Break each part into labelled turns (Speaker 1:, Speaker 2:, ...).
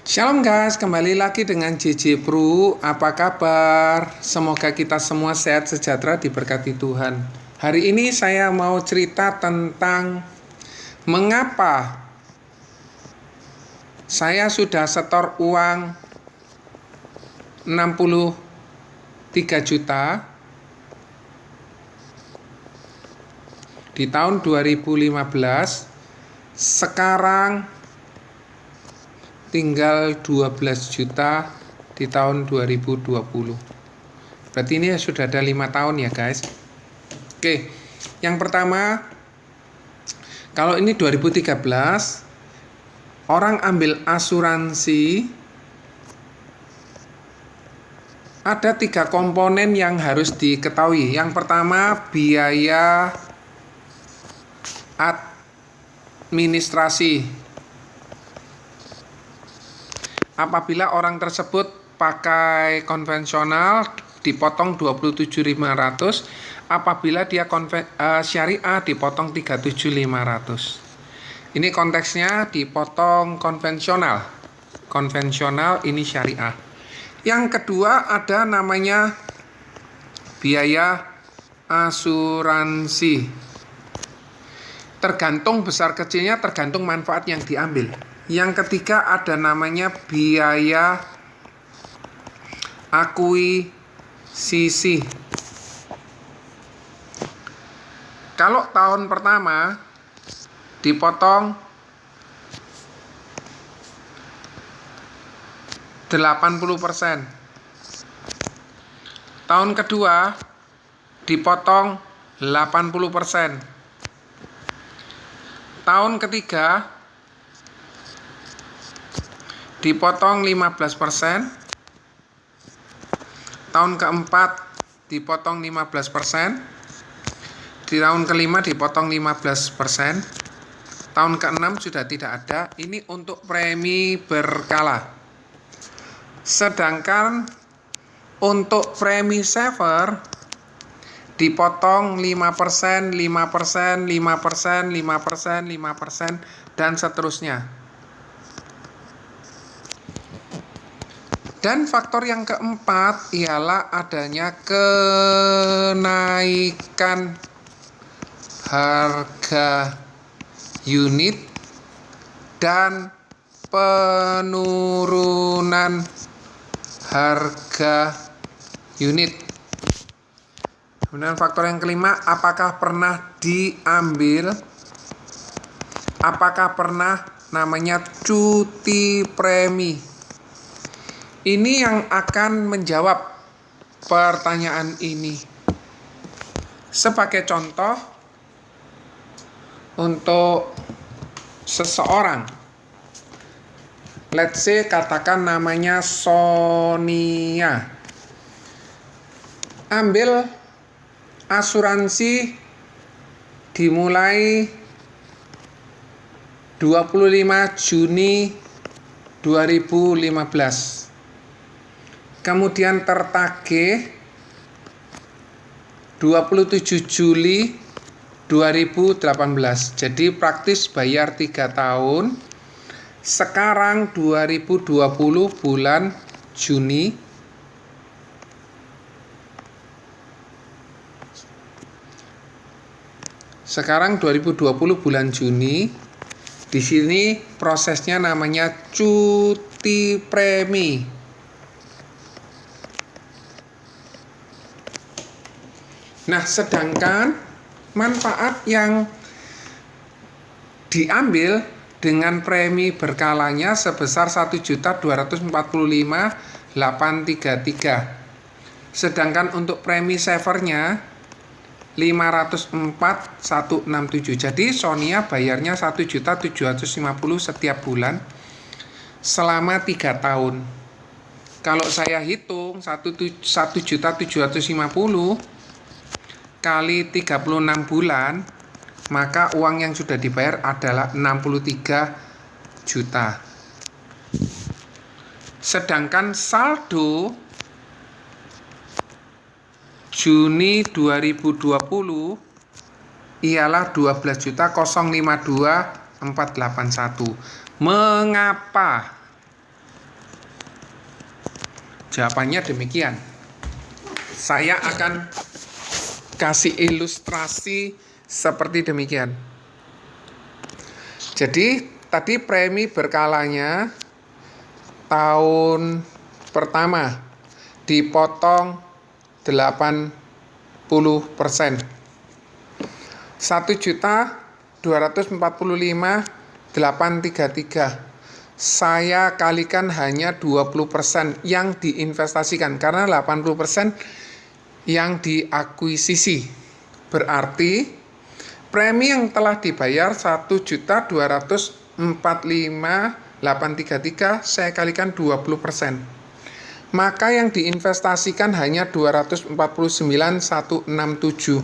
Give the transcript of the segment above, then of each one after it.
Speaker 1: Shalom guys, kembali lagi dengan JJ Pro. Apa kabar? Semoga kita semua sehat sejahtera diberkati Tuhan. Hari ini saya mau cerita tentang mengapa saya sudah setor uang 63 juta di tahun 2015, sekarang tinggal 12 juta di tahun 2020. Berarti ini sudah ada 5 tahun ya guys. Oke, yang pertama, kalau ini 2013, orang ambil asuransi, ada 3 komponen yang harus diketahui. Yang pertama, biaya administrasi. Apabila orang tersebut pakai konvensional dipotong 27.500, apabila dia syariah dipotong 37.500. Ini konteksnya dipotong konvensional. Konvensional ini syariah. Yang kedua ada namanya biaya asuransi. Tergantung besar kecilnya, tergantung manfaat yang diambil. Yang ketiga ada namanya biaya akuisisi. Kalau tahun pertama dipotong 80%. Tahun kedua dipotong 80%. Tahun ketiga dipotong 15%. Tahun keempat dipotong 15%. Di tahun kelima dipotong 15%. Tahun keenam sudah tidak ada. Ini untuk premi berkala. Sedangkan untuk premi saver dipotong 5%, 5%, 5%, 5%, 5%, dan seterusnya. Dan faktor yang keempat ialah adanya kenaikan harga unit dan penurunan harga unit. Kemudian faktor yang kelima, apakah pernah namanya cuti premi. Ini yang akan menjawab pertanyaan ini. Sebagai contoh, untuk seseorang, let's say katakan namanya Sonia, ambil asuransi dimulai 25 Juni 2015. Kemudian tertagih 27 Juli 2018. Jadi praktis bayar 3 tahun. Sekarang 2020 bulan Juni. Sekarang 2020 bulan Juni. Di sini prosesnya namanya cuti premi. Nah, sedangkan manfaat yang diambil dengan premi berkalanya sebesar 1.245.833. Sedangkan untuk premi savernya 504.167. Jadi Sonia bayarnya 1.750.000 setiap bulan selama 3 tahun. Kalau saya hitung 1.750.000 kali 36 bulan, maka uang yang sudah dibayar adalah 63 juta. Sedangkan saldo Juni 2020 ialah 12.052.481. Mengapa Jawabannya demikian. Saya akan kasih ilustrasi seperti demikian. Jadi tadi premi berkalanya tahun pertama dipotong 80%. 1.245.833. Saya kalikan hanya 20% yang diinvestasikan karena 80% yang diakuisisi. Berarti premi yang telah dibayar 1.245.833 saya kalikan 20%. Maka yang diinvestasikan hanya 249.167.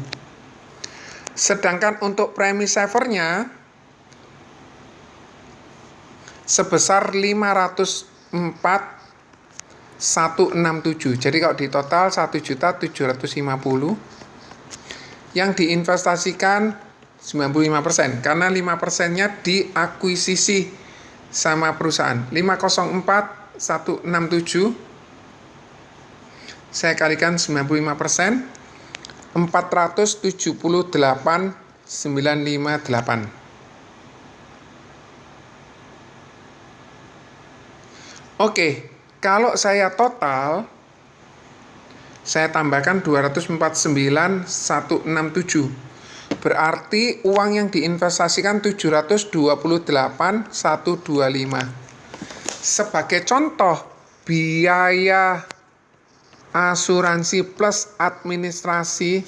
Speaker 1: Sedangkan untuk premi savernya sebesar 504.167. Jadi kalau di total 1.750.000, yang diinvestasikan 95% karena 5%-nya diakuisisi sama perusahaan. 504.167 saya kalikan 95%, 478.958. Oke, kalau saya total, saya tambahkan 249.167. Berarti uang yang diinvestasikan 728.125. Sebagai contoh, biaya asuransi plus administrasi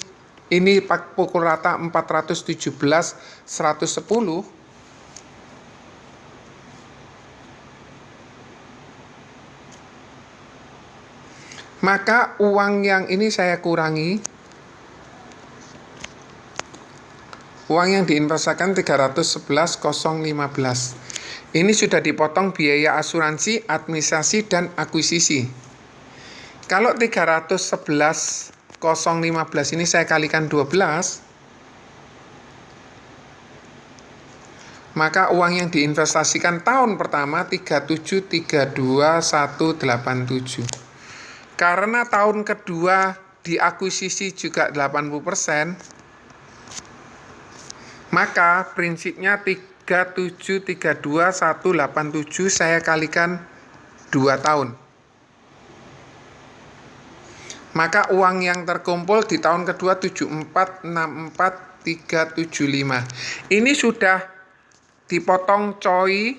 Speaker 1: ini pukul rata 417.110. Maka uang yang ini saya kurangi. Uang yang diinvestasikan 311.015. Ini sudah dipotong biaya asuransi, administrasi, dan akuisisi. Kalau 311.015 ini saya kalikan 12, maka uang yang diinvestasikan tahun pertama 3732.187. Karena tahun kedua diakuisisi juga 80%, maka prinsipnya 3732.187 saya kalikan 2 tahun. Maka uang yang terkumpul di tahun kedua 7464.375. Ini sudah dipotong COI,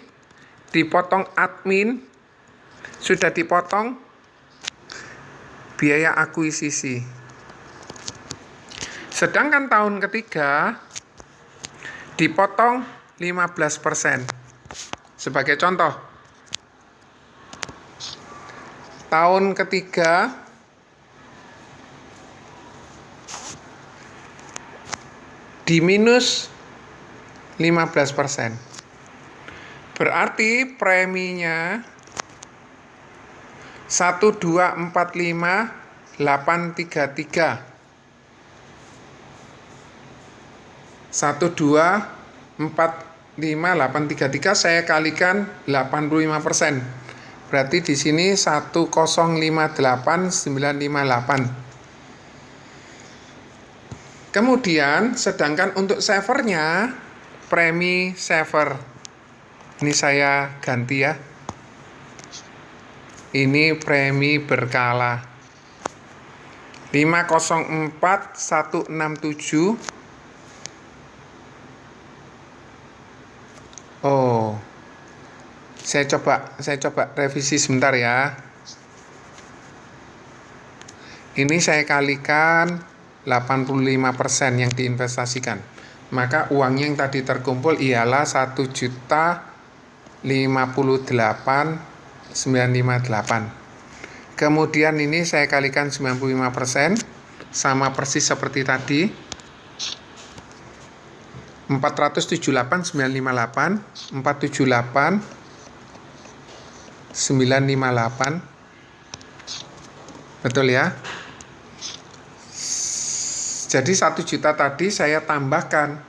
Speaker 1: dipotong admin, sudah dipotong biaya akuisisi. Sedangkan tahun ketiga dipotong 15%. Sebagai contoh, tahun ketiga diminus 15%. Berarti preminya 1.245.833. 1.245.833 saya kalikan 85%. Berarti di sini 1.058.958. Kemudian sedangkan untuk savernya, premi saver ini saya ganti ya. Ini premi berkala 504.167. Oh, saya coba revisi sebentar ya. Ini saya kalikan 85% yang diinvestasikan. Maka uangnya yang tadi terkumpul ialah 1.058.958. Kemudian ini saya kalikan 95%, sama persis seperti tadi. 478.958, 478.958. Betul ya? Jadi 1 juta tadi saya tambahkan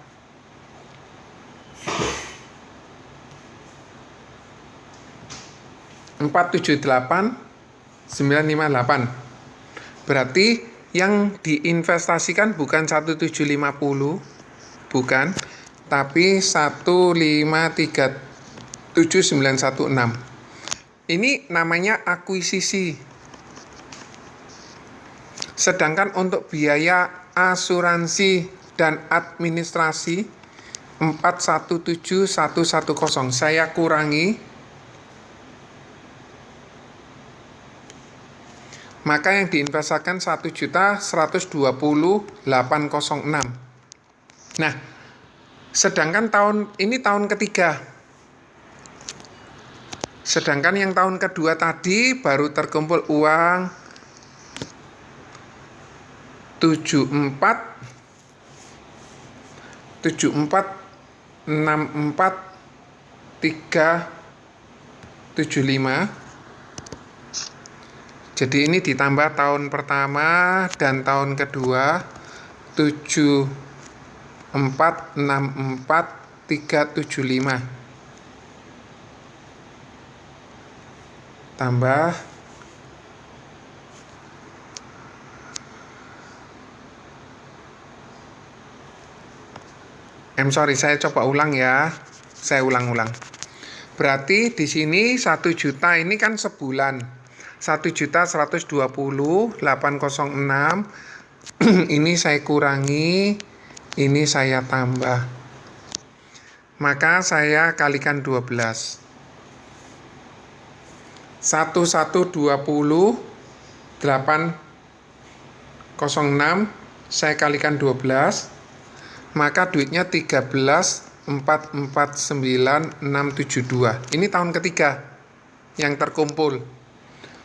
Speaker 1: 478 958. Berarti yang diinvestasikan bukan 1750, bukan, tapi 1537916. Ini namanya akuisisi. Sedangkan untuk biaya asuransi dan administrasi 417110 saya kurangi, maka yang diinvestasikan 1.120.806. Nah, sedangkan tahun ini tahun ketiga. Sedangkan yang tahun kedua tadi baru terkumpul uang 74 64 64 375. Jadi ini ditambah tahun pertama dan tahun kedua 74 64 375 tambah saya coba ulang ya. Saya ulang-ulang. Berarti di sini 1 juta ini kan sebulan. 1.120.806. Ini saya kurangi, ini saya tambah. Maka saya kalikan 12. 1.120.806 saya kalikan 12. Maka duitnya 13.449.672. Ini tahun ketiga yang terkumpul.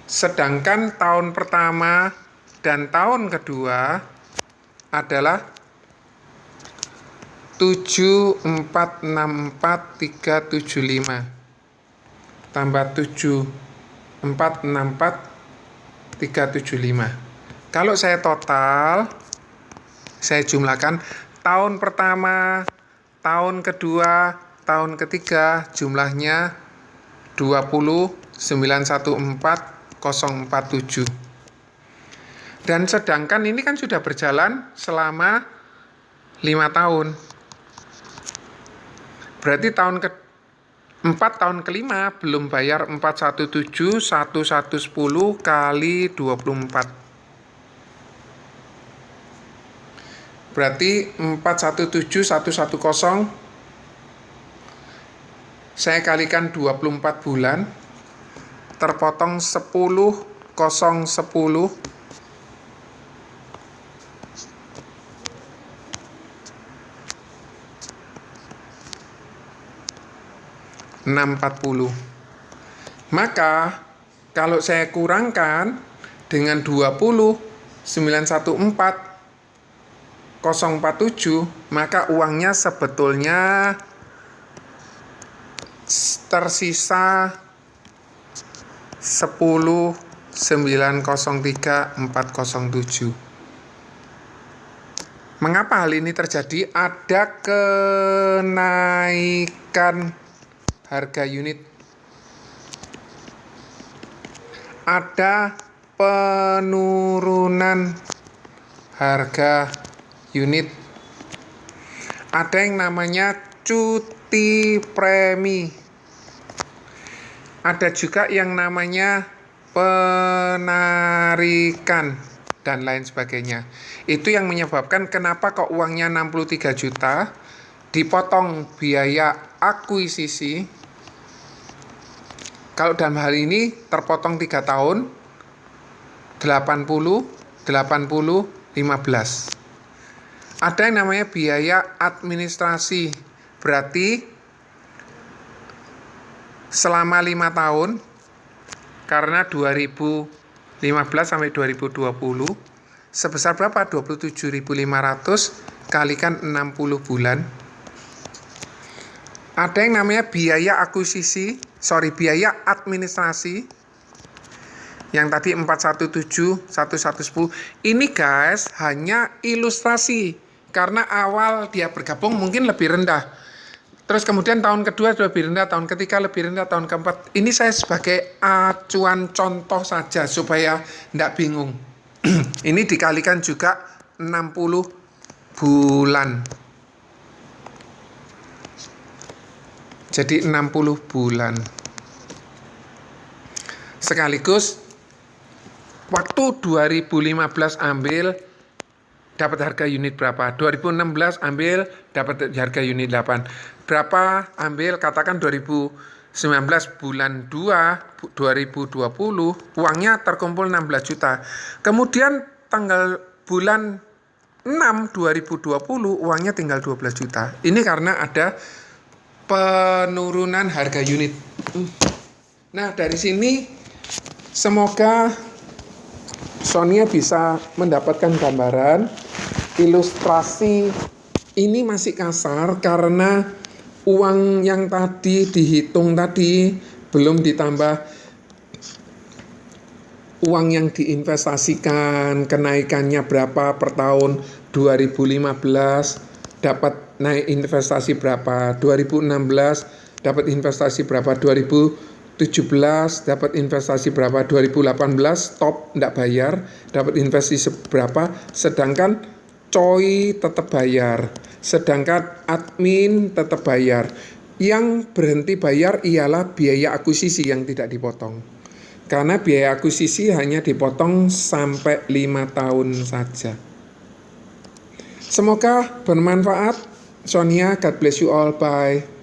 Speaker 1: Sedangkan tahun pertama dan tahun kedua adalah 7464.375 tambah 7464.375. Kalau saya total, saya jumlahkan tahun pertama, tahun kedua, tahun ketiga jumlahnya 20.914.047. Dan sedangkan ini kan sudah berjalan selama 5 tahun. Berarti tahun tahun kelima belum bayar 417.1110 kali 24. Berarti 417110 saya kalikan 24 bulan, terpotong 10.010 640. Maka kalau saya kurangkan dengan 20.914.047, maka uangnya sebetulnya tersisa 10.903.407. Mengapa hal ini terjadi? Ada kenaikan harga unit, ada penurunan harga unit, ada yang namanya cuti premi, ada juga yang namanya penarikan dan lain sebagainya. Itu yang menyebabkan kenapa kok uangnya 63 juta dipotong biaya akuisisi. Kalau dalam hal ini terpotong 3 tahun 80 80 15. Ada yang namanya biaya administrasi. Berarti selama 5 tahun, karena 2015 sampai 2020 sebesar berapa? 27.500 kalikan 60 bulan. Ada yang namanya biaya akuisisi, biaya administrasi. Yang tadi 417, 1110. Ini guys hanya ilustrasi, karena awal dia bergabung mungkin lebih rendah. Terus kemudian tahun kedua lebih rendah, tahun ketiga lebih rendah, tahun keempat. Ini saya sebagai acuan contoh saja supaya tidak bingung. Ini dikalikan juga 60 bulan. Jadi 60 bulan. Sekaligus waktu 2015 ambil dapat harga unit berapa? 2016 ambil dapat harga unit 8. Berapa ambil, katakan 2019 bulan 2 2020 uangnya terkumpul 16 juta. Kemudian tanggal bulan 6 2020 uangnya tinggal 12 juta. Ini karena ada penurunan harga unit. Nah, dari sini semoga Sonia bisa mendapatkan gambaran. Ilustrasi ini masih kasar karena uang yang tadi dihitung tadi belum ditambah uang yang diinvestasikan, kenaikannya berapa per tahun. 2015 dapat naik investasi berapa, 2016 dapat investasi berapa, 2017 dapat investasi berapa, 2018 stop tidak bayar, dapat investasi berapa, sedangkan COI tetap bayar, sedangkan admin tetap bayar. Yang berhenti bayar ialah biaya akuisisi yang tidak dipotong. Karena biaya akuisisi hanya dipotong sampai 5 tahun saja. Semoga bermanfaat. Sonia, God bless you all. Bye.